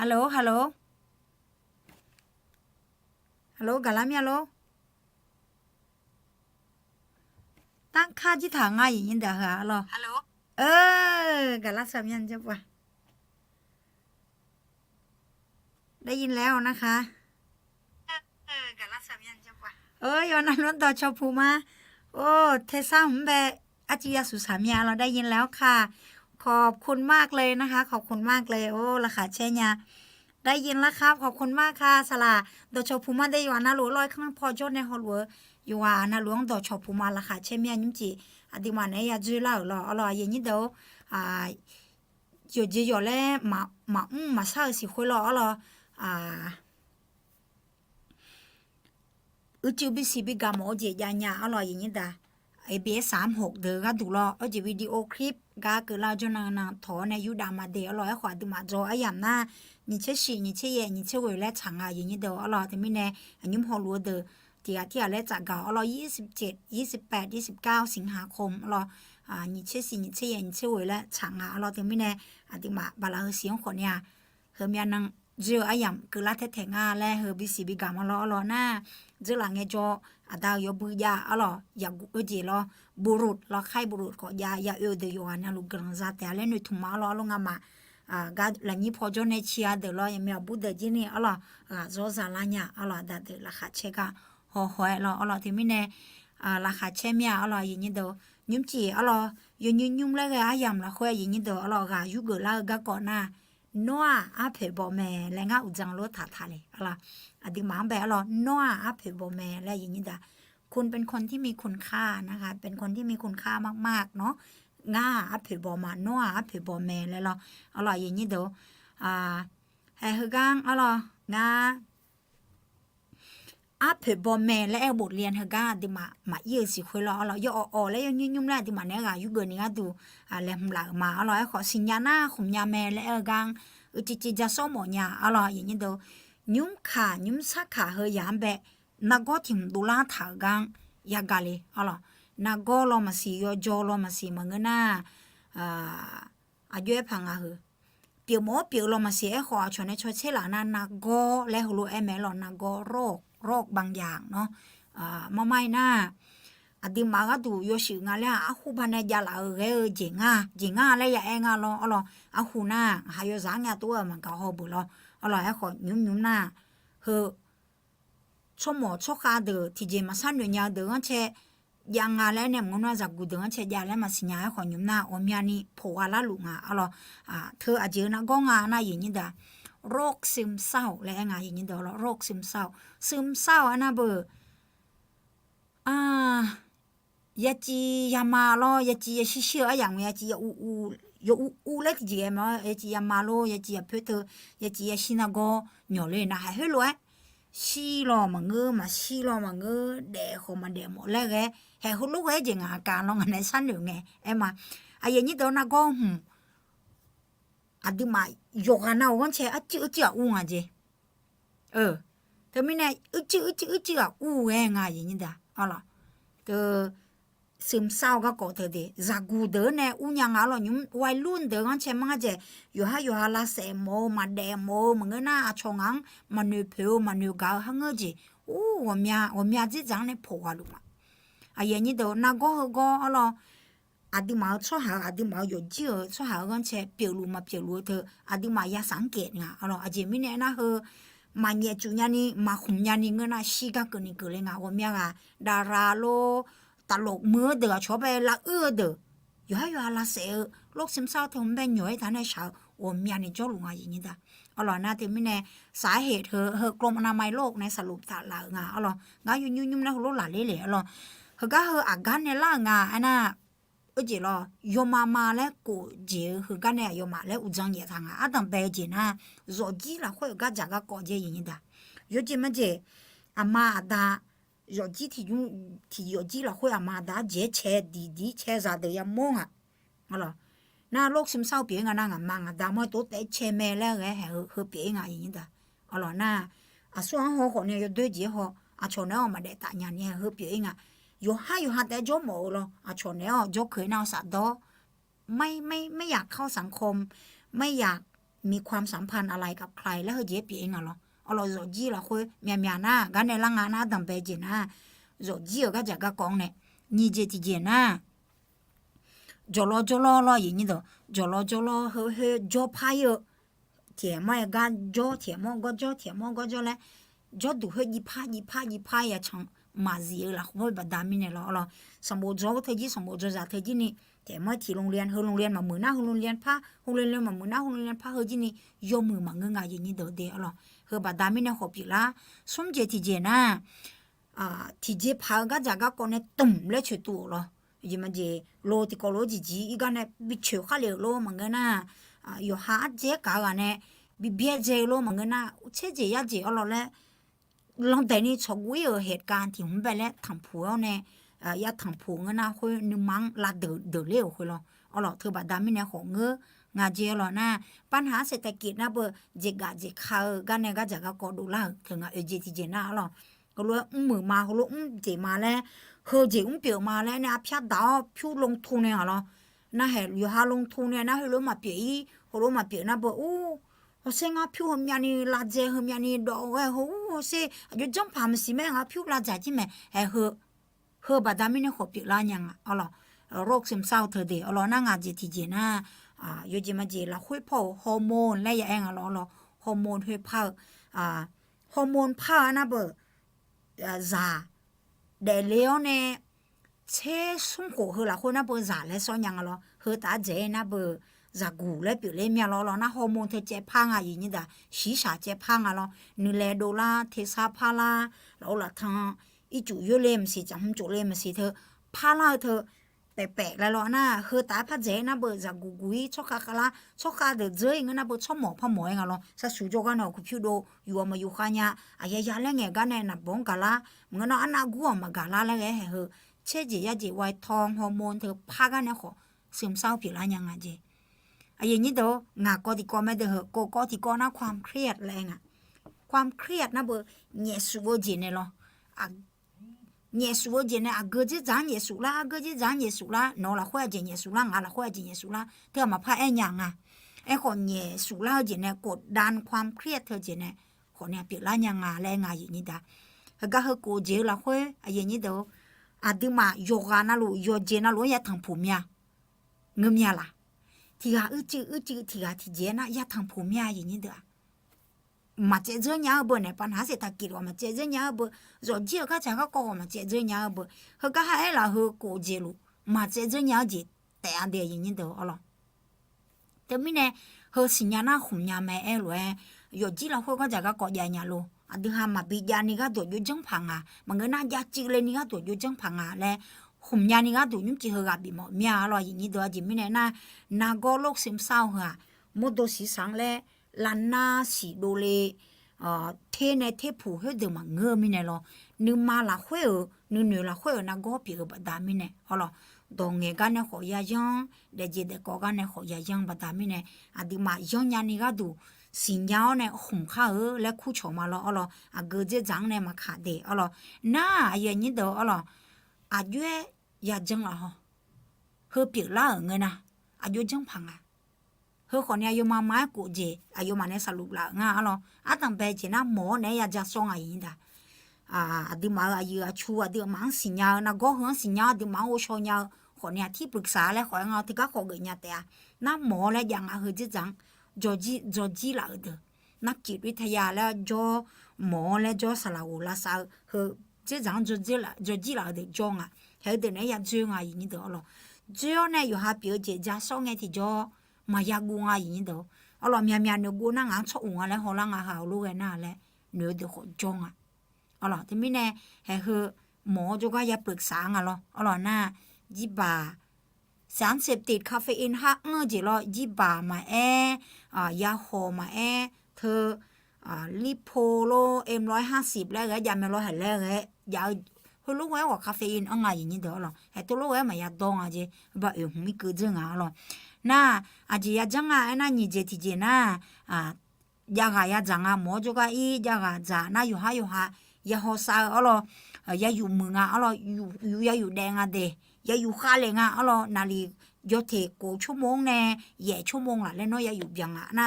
ฮัลโหลฮัลโหลฮัลโหลกะลามีฮัลโหลตั้งค่าที่ถางง่ายอย่างนี้เด้อฮะฮัลโหลกะลาสามยันจะปะได้ยินแล้วนะคะกะลาสามยันจะปะย้อนนั้นล้วนต่อชอพูมาโอ้เทซ่าผมแบอาจิยาสุสามีเราได้ยินแล้วค่ะขอบคุณมากเลยนะคะขอบคุณมากเลยโอ้ราคาเชญาได้ยินแล้วครับขอบคุณมากค่ะสลาดอชอพูมาได้อยู่นะหลวงลอยข้างพอจดในฮอลเวอร์อยู่นะหลวงดอชอพูมาราคาเชมียยุ่งจีอดีมาเนี่ยจื้อเล่าหรออร่อยอย่างนี้เดียวอยู่จีอยู่แล้วมาเศร้าสิคุยหรอหรอจูบิสิบิกามอเจียญาอร่อยอย่างนี้ด่าABS36เด้อก็ดูรอจีวิดีโอคลิปก็เกิดเราจะนั่งถอในยูดามาเดอร่อยขวาดูมาจออย่างน่านี่เชื่อนี่เชื่อนี่เชื่อเวลาช่างอย่างนี้เด้ออร่อยแต่ไม่แน่อันนี้พอรู้เด้อที่อะไรจากเก่าอร่อย27 28 29สิงหาคมอร่อยนี่เชื่อนี่เชื่อนี่เชื่อเวลาช่างอร่อยแต่ไม่แน่อันที่มาบาลาเสียงคนเนี่ยเฮมีนังเจออย่างเกิดละแท้ๆแล้วเฮบิสิบิกามอร่อยน่าเจอหลังเงจอดาวยบุยาอร่อยอยากจีรอบุรุษรอไข่บุรุษก็ยาเออเดียวนะลูกกระซัดแต่เล่นในถุงมาล้อลงมาก็หลังนี้พอจนในเชียเดี๋ยวเรายังมีบุตรจีนี่อร่อยโซซาลาเนี่ยอร่อยแต่เดี๋ยวราคาเช็คห่อหอยเราอร่อยที่ไม่แน่ราคาเชมีอร่อยอย่างนี้เดี๋ยวยุ่มจีอร่อยยุ่มแล้วก็ยำละค่อยอย่างนี้เดี๋ยวอร่อยก็ยุกเล่าก็ก่อนหน้านัวอาเพบอแม่แล้วก็อุจังรถถาเลยอร่อยอดีมาแบบอร่อยนัวอาเพบอแม่แล้วอย่างนี้เดี๋ยวคุณเป็นคนที่มีคุณค่านะคะเป็นคนที่มีคุณค่ามากๆเนาะง่าอัพเพบอมานัวอัพเพบอแม่แล้วเราอร่อยอย่างนี้เดี๋ยวให้ฮือกังอร่อยง่า เผื่อบอแม่และบทเรียนเฮกาดิมาเยอะสิคุยรอเราย่อแล้วยังยุ่มแล้วดิมาเนี่ยกาอยู่เกินนี่ก็ดูแหลมหลักมาอร่อยขอสิญญาหน้าขุมยาแม่และกังจิจะซ้อมหมอยาอร่อยอย่างนี้ดูยุ่มขายุ่มสักขาเฮยามเบะนักก็ถิ่มดูลาถากังยากาเลยอร่อยนักก็ลอมาสิยอจอลอมาสิมังเงินน่ะอายุพังอ่ะเฮเปียวหมอเปียวลอมาสิขอชวนในชวนเชลานานักก็และหูรู้แม่หลอนนักก็โรคบางอย่างเนาะมาไม่น่าอดีมาก็ดูโยชิงาเลยอาหูพันเนี่ยยาละเจ๋งเลยอย่าเองรออาหูน่าหายสังยาตัวมันก็หอบบุรอร่อยขอยุ่มน่าเฮชั่วโมงชั่วคาเดอที่เจมาสั่นอยู่ยาเดอเชยังงาแล้วเนี่ยมันว่าจากกูเดอเชยาแล้วมาสิญญาขอยุ่มน่าอมยานี่ผัวละลุงอร่อยเธออาจจะนะก็งาน่าอย่างนี้เด้อโรคซึมเศร้าและไงอย่างนี้เดี๋ยวเราโรคซึมเศร้าอันน่ะเบอยาจียามาโลยาจียาชิเชื่ออย่างยาจียาอูเล็กจีมายาจียามาโลยาจียาเพื่อเธอยาจียาชินาโกหน่อเลยนะให้รู้ว่าชีโลมังเงอมาชีโลมังเงอเด็กเขามาเด็กหมดแล้วแกให้เขารู้ว่าจริงอาการลองอันไหนสั้นหรือไงมาอย่างนี้เดี๋ยวนะก็ดิมาโยกันเอาวันเช้าจื้ออู้งอ่ะเจเธอไม่แน่จื้ออู้ไงอย่างนี้เด้อล่ะเธอซึมเศร้าก็เธอเดจากกูเดอเนี่ยอู้ยังอะไรยุ่งวัยรุ่นเดอวันเช้ามันเจอยู่ฮะลาเสโมมาเดโมมันก็น่าชงอังมันนูเพลมันนูกาวฮังเจ我们这长得破了嘛อย่างนี้เดี๋ยว那个อะไรดีมาช่วยหาดีมาอยู่เจอช่วยหากันเช่เปียรูเธอดีมายาสังเกตไงอะไรไม่เนี่ยนะเฮมาเนี่ยจุญานี่มาขุมญานี่เงินนะชีกะกันนี่ก็เลยไงว่ามีอะไรดาราโลตลกมือเดือชอบไปละเดืออยู่ละเสียโรคซึมเศร้าที่ผมเป็นอยู่ให้ท่านได้ชาวว่ามีอันนี้จ้าลุงอย่างนี้ด้อะไรนะที่ไม่เนี่ยสาเหตุเธอกรมอนามัยโลกในสรุปตาละไงอะไรไงยุ่มนะโลกหลายเลยอะไรเฮก็อาการเนี่ยละไงอันน่ะเจรอยมาแล้วกูเจเฮก็เนี่ยยมาแล้วอุจังเยทังตั้งแต่เจนะรอจีละค่อยก็จากก็เจอย่างนี้ด้ยเจมันเจมาดารอจีที่ยอจีละค่อยมาดาเจเชดีเชซาเดียมงอะไรน่าโรคซึมเศร้าเปียงนั่งมังดามอยตัวแต่เชแม่แล้วไงเฮเปียงอย่างนี้ด้อะไรน่ะส่วนหัวเนี่ยยด้วยเจหัวชนเนี่ยมาได้ตายเนี่ยเฮเปียงอยู่หาแต่จมูกเลยชนเนี่ยจเคยน่าสัตว์ดอไม่อยากเข้าสังคมไม่อยากมีความสัมพันธ์อะไรกับใครแล้วเฮเจเปียงเราจดจีละคุยเมียนะกันในร่างงานนะดังเปเจนะจดจีก็จะก็กองเนี่ยนี่เจติเจนะจอลออย่างนี้เด้อจอลอเฮจอพายเถียมกันจอเถียมก็จอแล้วจอดูเฮยิพายชังมาเสียละว่าบัดดามิเนี่ยเราสมบูรณ์จอเธอจีสมบูรณ์จอจากเธอจีนี่แต่เมื่อที่โรงเรียนโรงเรียนมามือหน้าโรงเรียนผ้าโรงเรียนมามือหน้าโรงเรียนผ้าเฮจีนี่ยอมือมาเงยอย่างนี้เด้อเฮบัดดามิเนี่ยขบอยู่ละสมเจที่เจนะที่เจพาก็จากก็คนเนี่ยตุ่มเลยช่วยตัวเรายิ่งมันเจโลที่ก็โลจีอีกันเนี่ยบิเชื่อข้าเลยโลมันก็น่ะอยู่หาเจกันเนี่ยบิเบียเจโลมันก็น่ะเชื่อเจยาเจเอาเลยลองแต่นี่ชกวิเหตุการณ์ที่ผมไปแล้วทำผัวเนี่ยยาทำผัวนะคุยนึกมั้งละเดือดเลี้ยวคุยเราเธอบัดดามิเนี่ยของเงืองาเจเรานะปัญหาเศรษฐกิจนะเบอร์เจกะเจข้าวกันเนี่ยก็จะก็ดูละถึงเจที่เจนะเราก็รู้มือมาเขารู้เจมาแล้วเฮเจเปียวมาแล้วเนี่ยพิจารณาพิวลงทุนเนี่ยเรานะเห็นอยู่หาลงทุนเนี่ยนะเฮรู้มาเปียเขารู้มาเปียนะเบอร์생아 퓨 험냐니 라제 험냐니 너왜 호세 아주 좀 밤시면 아 퓨 라자지매 에허 바다미네 호피 라냥 알아 록 심사우 더데 알아 나가지 디제나 요즘아지 라 홀포 호르몬 레야 엥 알아 호르몬 회파 호르몬 파나 버자 데레오네 체 숨고 흐라 호나 버자 레서냥 알아 허다 제나 버จากกูเลยเปลี่ยนเมียเรานะฮอร์โมนเธอเจ็บพังอย่างนี้ด่าศีรษะเจ็บพังเรานูเลโดลาเทซาพาลาเราละทางอีจุยเลมสิจำจุเลมสิเธอพาลาเธอ แต่แปลกแล้วล่ะเฮอตาพะเจนะเบอจากกุกุยชอกกะละชอกกะเดเจยงนะเบอชอหมอพะหมอยงะลอซะสุจกันอคุพิวโดอยู่มาอยู่คะญะอายะๆแลงกันนะบงกะละงะนะอะนะกูมากะละละเฮเชจิยะจิไวทองฮอร์โมนเธอพากันเนี่ยขอซึมเศร้าผิดละยังไงเจไอ้อย่างนี้เด้องาก็ที่ก็ไม่เด้อก็ที่ก็นะความเครียดแรงอ่ะความเครียดนะเบอเงี้ยสูบจีเนี่ยหรออ่ะเงี้ยสูบจีเนี่ยอ่ะเกิดจะจางเงี้ยสูละเกิดจะจางเงี้ยสูละนอละขั้วจีเงี้ยสูละงาละขั้วจีเงี้ยสูละเธอมาพาไอ้ยังอ่ะไอ้คนเงี้ยสูละจีเนี่ยกดดันความเครียดเธอจีเนี่ยคนเนี่ยผิดละยังไงแรงไงอย่างนี้เด้อก็เฮกูเจละขั้วไอ้อย่างนี้เด้ออะดึมาโยกานะลูโยเจนะลูอย่าทำผมยาเงืมยาละที่กาจื้อที่กาที่เจนะอย่าทำผมยาอย่างนี้เด้อมาเจเจเนียเบเนี่ยปัญหาเศรษฐกิจว่ามาเจเจเนียเบรถเจียก็จะก็มาเจเจเนียเบเฮก็ให้ละเฮกูเจลูมาเจเจเนียจีแต่อันเดียอย่างนี้เด้ออ๋อแต่ไม่เนี่ยเฮสิญญาณหุ่นยาแม่เอลวยอยู่จีละเฮก็จะก็ยาญาลูอันที่หามาบิยานี่ก็ตัวอยู่จังพังอ่ะมันก็น่ายาจีเลยนี่ก็ตัวอยู่จังพังอ่ะและหุ่นยานี่ก็ตัวยุ่งจีเฮกับบิมอมีอะไรอย่างนี้ตัวจีไม่เนี่ยน่าก็โลกซึมเศร้าเหรอมุดสีสังเลยลันนาสีดูเลยเทเนเทผู้เฮเดมาเงือมิเนี่ยหรอนึกมาละห้วยนึกละห้วยน่าก็ปีกับดามิเนี่ยอ๋อดงเงกันเนี่ยขอยายังเดี๋ยวเจเด็กกันเนี่ยขอยายังบัดามิเนี่ยอดีมาย้อนยานี่ก็ดูสิญญาเนี่ยหุ่มข้าและคู่ชมาละอ๋ออะเกิดจะจังเนี่ยมาขาดเดอ๋อน่าอย่างนี้เด้ออ๋ออายุยาจังละฮะเฮปีละเงินนะอายุจังพังอ่ะเฮคนเนี่ยอายุมาไม้กูเจอายุมาเนี่ยสรุปละง่ะอ๋ออาตั้งแต่เจนะหมอเนี่ยยาจะส่งอะไรอย่างนี้อดีมาอายุชัวดีมังสิญญานะก็เฮสิญญาดีมังโอชญาคนเนี่ยที่ปรึกษาแล้วขอเอาที่ก็ขอเกิดเนี่ยแต่น้าหมอแล้วยังเฮจะจังจอจีละเด้อนักจิตวิทยาแล้วจอหมอแล้วจอสลาวลาซาเฮจะจังจอจีละเด้อจงอ่ะเฮเดเนี่ยจงอ่ะอย่างนี้เด้อจอเนี่ยอยู่หาเปียเจจะส่งไงที่จอมายากูอ่ะอย่างนี้เด้อเมียเนื้อกูนั่งอ่ะชอบอ่ะแล้วหัวลังอ่ะหาลูกไอ้น่าแล้วเนื้อเด้อจงอ่ะที่ไม่แน่เฮหมอจะก็อย่าปรึกษาอ่ะน่าจีบาสารเสพติดคาเฟอีนฮักจีจีบามายาโฮมาเธอลิโพโลM150แล้วยาเมลหันแล้วยาเฮลูกไว้ว่าคาเฟอีนอะไรอย่างนี้เด้อตัวลูกไว้มายาดองอ่ะจีบ่หุ่มมีกือจังอ่ะน่าจียาจังอ่ะน่านี่เจที่เจน่ายาจังอ่ะหมอจะก็ยาจาน่าอยู่หายาโฮซายาอยู่มึงอ่ะอยู่แดงอ่ะเดยาอยู่ข้าเลยอ่ะนาลียอเทกูชั่วโมงเนี่ยชั่วโมงละแล้วน้อยยาอยู่ยังอ่ะน่า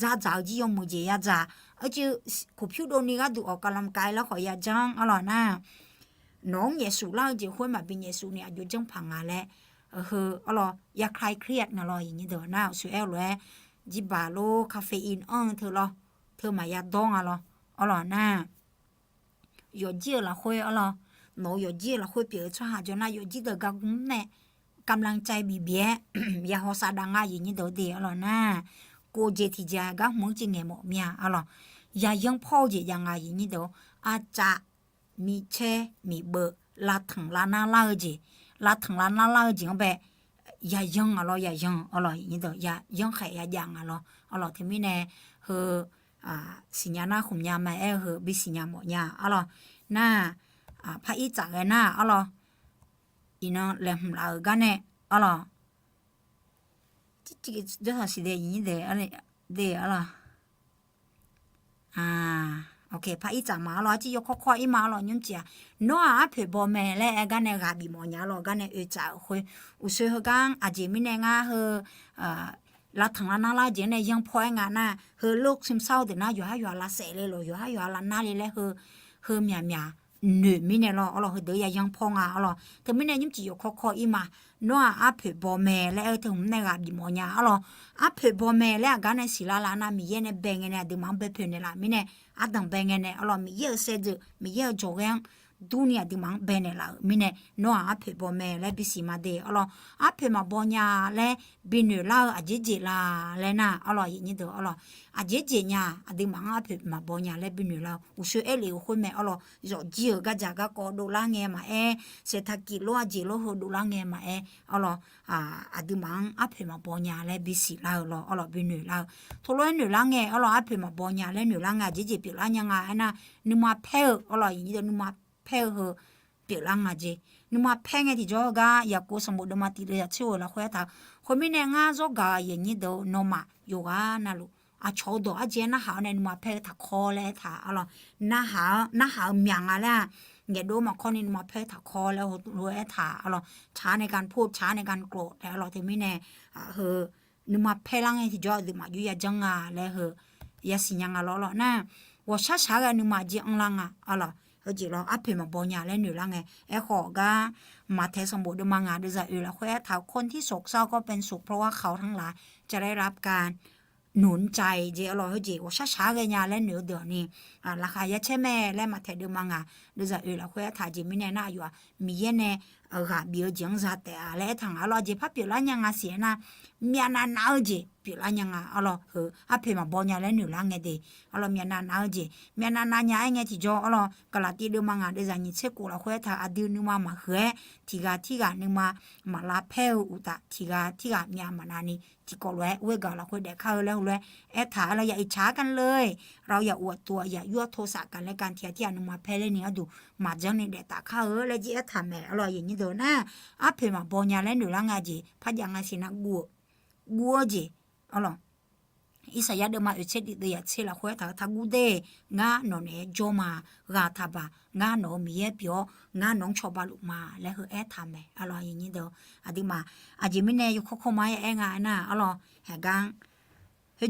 จ้าจียมมือเจียจ้าจืคุพิวโดนี่ก็ดูออกกำลังกายแล้วขอยาจังน่าน้องเยซูเล่าจีคนมาเป็นเยซูเนี่ยอยู่จังพังอ่ะแหละยาคลายเครียดนะอย่างนี้เด้อน่าสุเอลเลยจิบาโลคาเฟอีนเธอมายาดองน่า有劲了会หนู有劲了会别穿下就那有劲的个公呢กำลังใจบีเบียยาฮอซาดังอย่างนี้เดี๋ยวเดี๋ยวนะกูเจที่จะก็มึงจริงไงหมอเมียยายังพ่อเจยังไงอย่างนี้เดี๋ยวอาจะมีเชมีเบอร์ลาถังลานาลาเจลาถังลานาลาจริงแบบยายังยายังอย่างนี้เดี๋ยวยายังไข่ยายังที่ไม่แน่เฮอสิญญาหน้าขุมยาแม่เฮอบิสิญญาหมอยาน่าพระอีจากเลยน่าอีน้องเลี้ยงเรากันเนี่ยจิจะทำสิ่งเดียวนี้เดี๋ยวโอเคพระอีจากมาจิยกข้ออีมายุ่งเจียน้าเผื่อบอแม่และกันเนี่ยกับบีมอยากันเนี่ยจ่าคุยอุศเหกันอาจจะไม่แน่เฮลาถังลานาลาเจเนี่ยยังพอยงานน่ะเฮโลกซึมเศร้าเดี๋ยวน่าอยู่ลาเสเลยอยู่ลานาเลยเฮเมียหนึ่งมิเนี่ยเฮเดี๋ยวยังพองแต่ไม่แน่ยิ่งจีอยู่ข้ออีมาน้าเผื่อบอแม่และถึงในกับบีมอยาเผื่อบอแม่และกันเนี่ยสิลานามีเยเนี่ยแบ่งเนี่ยเดี๋ยวมันเบื่อเนี่ยละมิเนี่ยดังแบ่งเนี่ยมีเยอะเสร็จมีเยอะจงยัง ดูเนี่ยดิมังเบเนล่ามิเนี่ยนัวอาเพบอแม่และบิสิมาเดอลออาเพมาบอญาและบินล่าอาเจเจลาและน่ะอลออย่างนี้เด้ออลออาเจเจญาอดิมังอาเพมาบอญาและบินล่าอุชเอเลอุคนแม่อลอจอจีกะจากะกอดูลาเงมาเศรษฐกิจโลอาเจโลโหดูลาเงมาอลออดิมังอาเพมาบอญาและบิสิลาอลอบินล่าทโลนล่าเงอลออาเพมาบอญาและล่างาเจเจปิลาญางาน่ะนุมาเพอลออย่างนี้เด้อนุมาเพอเปียลังอาเจนุมาเพงที่จอกาอยากกูสมบูรณ์มาตีเรียชิวละคุยตาคนมีเนี่ยงาจอกาอย่างนี้เดอนมาอยู่กานาลูอาชอดอาเจน่าหาเนี่ยนุมาเพตาคอเลยตาอะไรน่าหาเมียงอะไรเนี่ยดูมาคนนี้นุมาเพตาคอแล้วรู้ตาอะไรช้าในการพูดช้าในการโกรธแต่เราที่มีเนี่ยนุมาเพลังที่จอดมาอยู่ยาจังอาแล้วยาสิยังอาล้อน่ะว่าช้ากันนุมาจีอังลังอะไรเฮจิเราอัพเพมาบอญาและหนูละไงขอกามาเทสมบูรณ์มางานด้วยใจละคุยถ้าคนที่โศกเศร้าก็เป็นสุขเพราะว่าเขาทั้งหลายจะได้รับการหนุนใจเจอเราเฮจิว่าช้ากันยาและหนูเดี๋ยวนี้ราคายะเช่แม่และมาเทดูมางานด้วยใจละคุยถ้าจิมิเนน่าอยู่มีเยเนเบียจังจัดแต่และทางเราจะพับเปล่ายังเสียนะมีอันนั้นเอาเจเปล่ายังเราอัพเพมาบอญาและหนูละไงเดเรามีอันนั้นเอาเจมีอันนั้นยังไงที่จอเรากลาตีดูมางานด้วยใจนี่เช็คกูละคุยถ้าอดีนึกมาเหยที่กานึกมาลาเพลอุตะที่กามีอันมานานี่ที่ก็เลยเวกาละคุยเด็กเข้าแล้วเลยถ้าเราอย่าอิจฉากันเลยเราอย่าอวดตัวอย่ายั่วโทสะกันและการที่นึกมาเพลนี่ดูมาจังนี่เด็กตาเข้าเลยจีทำแม่อร่อยอย่างนี้เด้อนะอาเพมาบอญาและหนูละไงจีพัดยังไงสินะกัวจีอร่อยอิสยาเดมาเชดิเดียเชลาคุยถ้ากูเดงาโนเนโจมากาทาบางาโนมีเปียวงาน้องชอบาลุมาและทำแม่อร่อยอย่างนี้เด้ออดีมาอาจิมิเนยุคมางาน่ะอร่อยแหกัง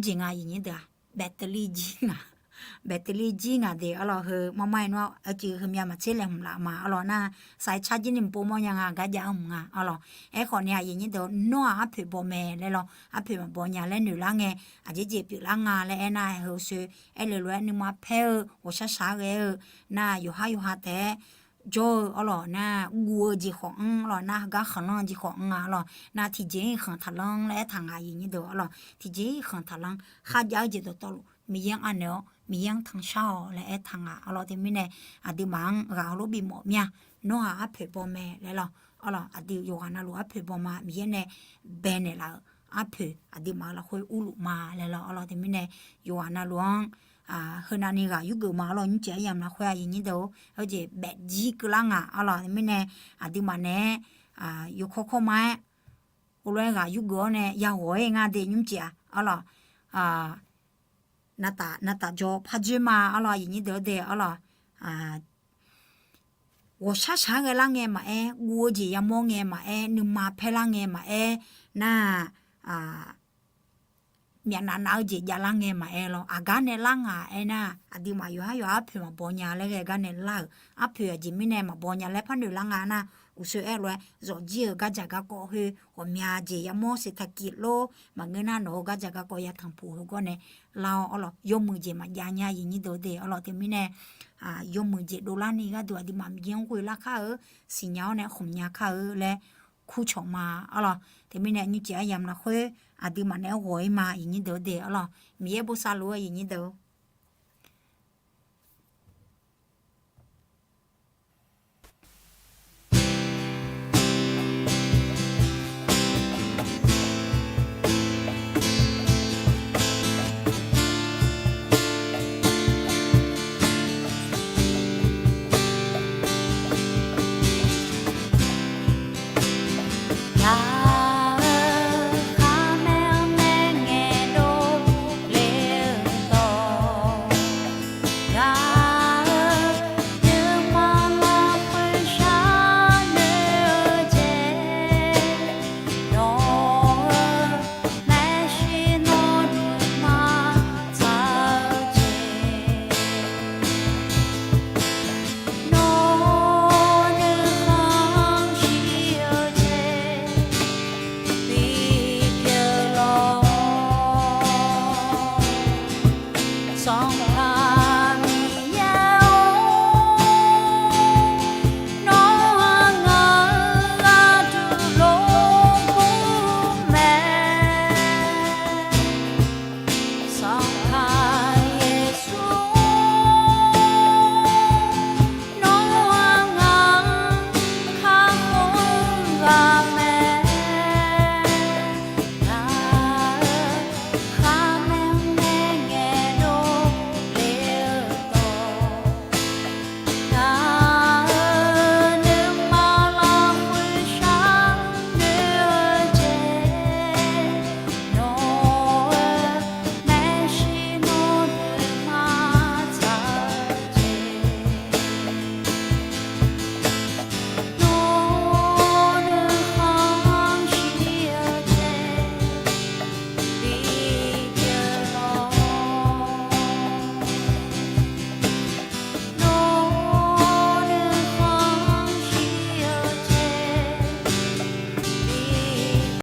จิงาอย่างนี้เด้อแบตเตอรี่จิงาแบตเตอรี่จีงาเดอร่อยมาไม่เนาะจีมีมาเชลมละมาอร่อยน่ะสายชาร์จนิมปูมยังกะยาองอร่อยคนเนี่ยอย่างนี้เดี๋ยวนัวอัพเพบอแม่เลยอัพเพมาบอญาและหนูละไงอาจจะเจ็บอยู่ละงาและน่าซื้อเลยเลยนึกมาเพลว่าช้าน่าอยู่หาแต่จออร่อยน่ากัวจีของอร่อยน่าก็ขนมจีของอร่อยน่าที่เจ๊ขังทะลังและทางอย่างนี้เดี๋ยวอร่อยที่เจ๊ขังทะลังข้าย้ายเจตัวตลมียังอันเนาะมียังทางเช่าและทางเราที่ไม่เนี่ยอดีมังเราลูบีหมอเมียนัวอัพเพบอแม่แล้วเราอดีอยู่กันนะลูอัพเพบอมามีเนี่ยเบนเนี่ยเราอัพเพอดีมาเราคุยอุลุมาแล้วเราที่ไม่เนี่ยอยู่กันนะลูเฮนานี่ก็อยู่กับมาเรานี่เจียมนะคุยอย่างนี้เด้อเอาเจแบบจีกลังเราที่ไม่เนี่ยอดีมาเนี่ยอยู่ข้อไม้อุเลยก็อยู่กับเนี่ยยาหัวงาเดียยุ่งเจียเรานาตาจอพัจมาอะไรอย่างนี้เด้ออะไร我ช้า个啷个嘛我就要么个嘛你嘛陪啷个嘛那มีอันนั้นเอาจีอย่าลังเงมาเราอาการเนี่ยลังน่ะอดีมาอยู่ให้อยู่อาเผื่อมาบอญาเลยกันเนี่ยลังอาเผื่อจีไม่เนี่ยมาบอญาแล้วพันเดือลังน่ะอุศเลยจอจีก็จะก็คือว่ามีอาจียามเศรษฐกิจโลมาเงินน่ะโนก็จะก็อยากทำผู้ก็เนี่ยเรายมมือจีมายาอย่างนี้เด้อเราที่ไม่เนี่ยยมมือจีโดลานี่ก็ดูอดีมาเยี่ยงคุยราคาสิญญาเนี่ยขมยาค่าและคู่ชงมาที่ไม่เนี่ยนี่จียามนะคุยอดีมาเนี่ยหวยมาอย่างนี้เด้อมีบุษาลัวอย่างนี้เด้อ